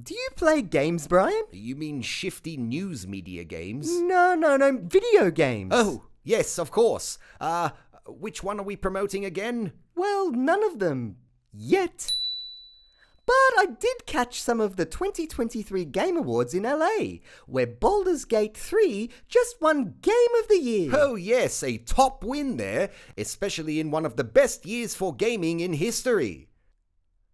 Do you play games, Brian? You mean shifty news media games? No, video games. Oh, yes, of course. Which one are we promoting again? Well, none of them. Yet. But I did catch some of the 2023 Game Awards in LA, where Baldur's Gate 3 just won Game of the Year. Oh yes, a top win there, especially in one of the best years for gaming in history.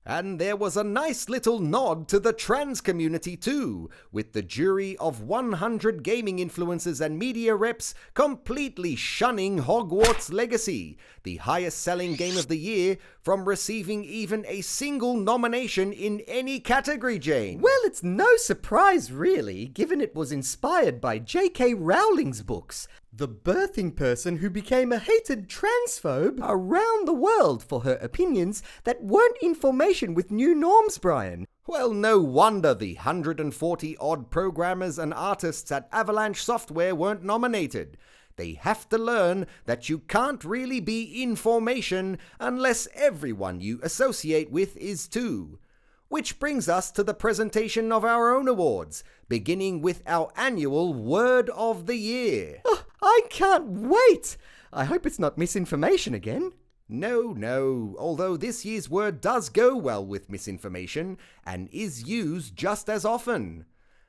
And there was a nice little nod to the trans community too, with the jury of 100 gaming influencers and media reps completely shunning Hogwarts Legacy, the highest selling game of the year, from receiving even a single nomination in any category, Jane. Well, it's no surprise really, given it was inspired by J.K. Rowling's books, the birthing person who became a hated transphobe around the world for her opinions that weren't in formation with new norms, Brian. Well, no wonder the 140-odd programmers and artists at Avalanche Software weren't nominated. They have to learn that you can't really be INNformation unless everyone you associate with is too. Which brings us to the presentation of our own awards, beginning with our annual Word of the Year. Oh, I can't wait! I hope it's not misinformation again. No, although this year's word does go well with misinformation and is used just as often.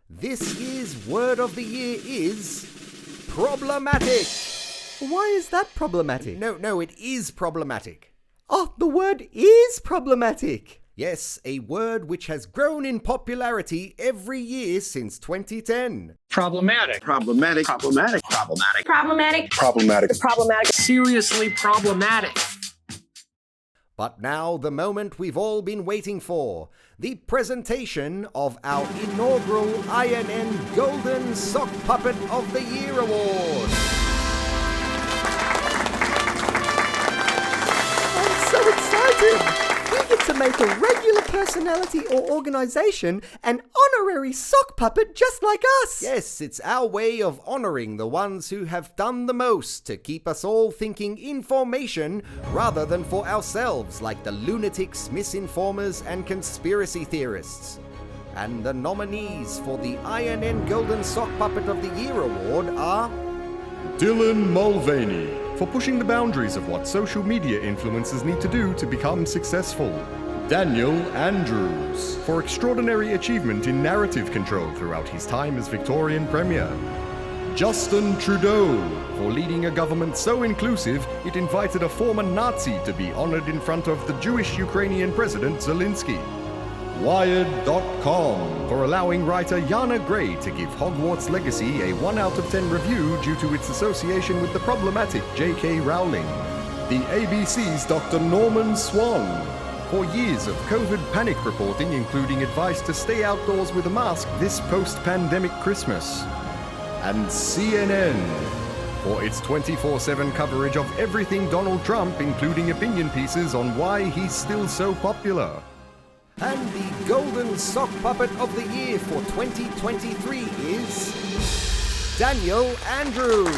This year's Word of the Year is problematic. Why is that problematic? No, it is problematic. Oh, the word is problematic. Yes, a word which has grown in popularity every year since 2010. Problematic. Seriously problematic. But now the moment we've all been waiting for, the presentation of our inaugural INN Golden Sock Puppet of the Year Award. I'm so excited! We get to make a regular personality or organization an honorary sock puppet just like us! Yes, it's our way of honoring the ones who have done the most to keep us all thinking information rather than for ourselves, like the lunatics, misinformers, and conspiracy theorists. And the nominees for the INN Golden Sock Puppet of the Year Award are Dylan Mulvaney, for pushing the boundaries of what social media influencers need to do to become successful. Daniel Andrews, for extraordinary achievement in narrative control throughout his time as Victorian Premier. Justin Trudeau, for leading a government so inclusive it invited a former Nazi to be honored in front of the Jewish Ukrainian President Zelensky. Wired.com, for allowing writer Yana Gray to give Hogwarts Legacy a 1 out of 10 review due to its association with the problematic J.K. Rowling. The ABC's Dr. Norman Swan, for years of COVID panic reporting, including advice to stay outdoors with a mask this post-pandemic Christmas. And CNN, for its 24/7 coverage of everything Donald Trump, including opinion pieces on why he's still so popular. And the Golden Sock Puppet of the Year for 2023 is Daniel Andrews.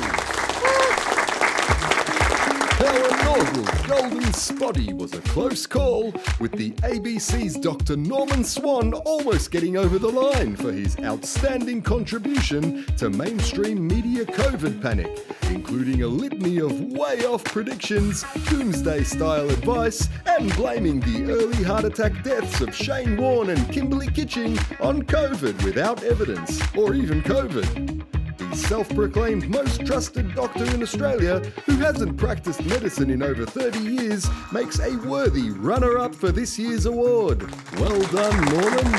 Our inaugural Golden Spotty was a close call, with the ABC's Dr. Norman Swan almost getting over the line for his outstanding contribution to mainstream media COVID panic, including a litany of way-off predictions, doomsday-style advice, and blaming the early heart attack deaths of Shane Warne and Kimberly Kitching on COVID without evidence, or even COVID. The self-proclaimed most trusted doctor in Australia, who hasn't practiced medicine in over 30 years, makes a worthy runner-up for this year's award. Well done, Norman.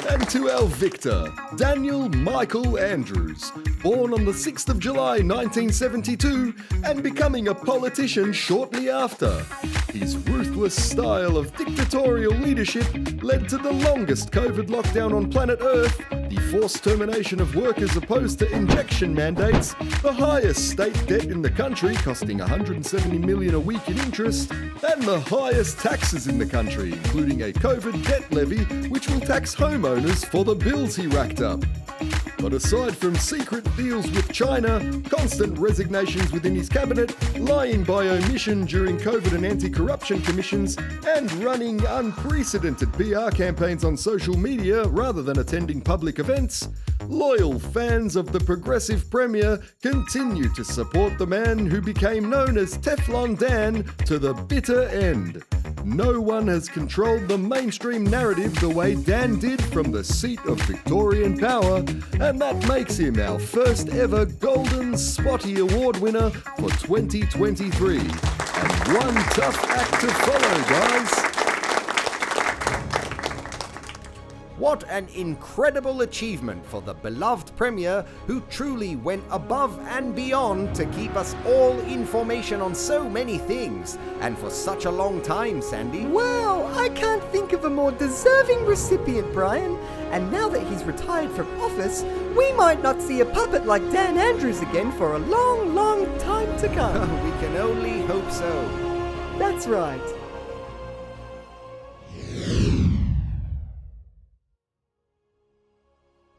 And to our victor, Daniel Michael Andrews, born on the 6th of July 1972 and becoming a politician shortly after. His ruthless style of dictatorial leadership led to the longest COVID lockdown on planet Earth, the forced termination of workers opposed to injection mandates, the highest state debt in the country costing $170 million a week in interest, and the highest taxes in the country, including a COVID debt levy which will tax homeowners for the bills he racked up. But aside from secret deals with China, constant resignations within his cabinet, lying by omission during COVID and anti-corruption commissions, and running unprecedented PR campaigns on social media rather than attending public events, loyal fans of the progressive Premier continue to support the man who became known as Teflon Dan to the bitter end. No one has controlled the mainstream narrative the way Dan did from the seat of Victorian power, and that makes him our first ever Golden Spotty Award winner for 2023. And one tough act to follow, guys. What an incredible achievement for the beloved Premier, who truly went above and beyond to keep us all information on so many things, and for such a long time, Sandy. Well, I can't think of a more deserving recipient, Brian. And now that he's retired from office, we might not see a puppet like Dan Andrews again for a long, long time to come. We can only hope so. That's right.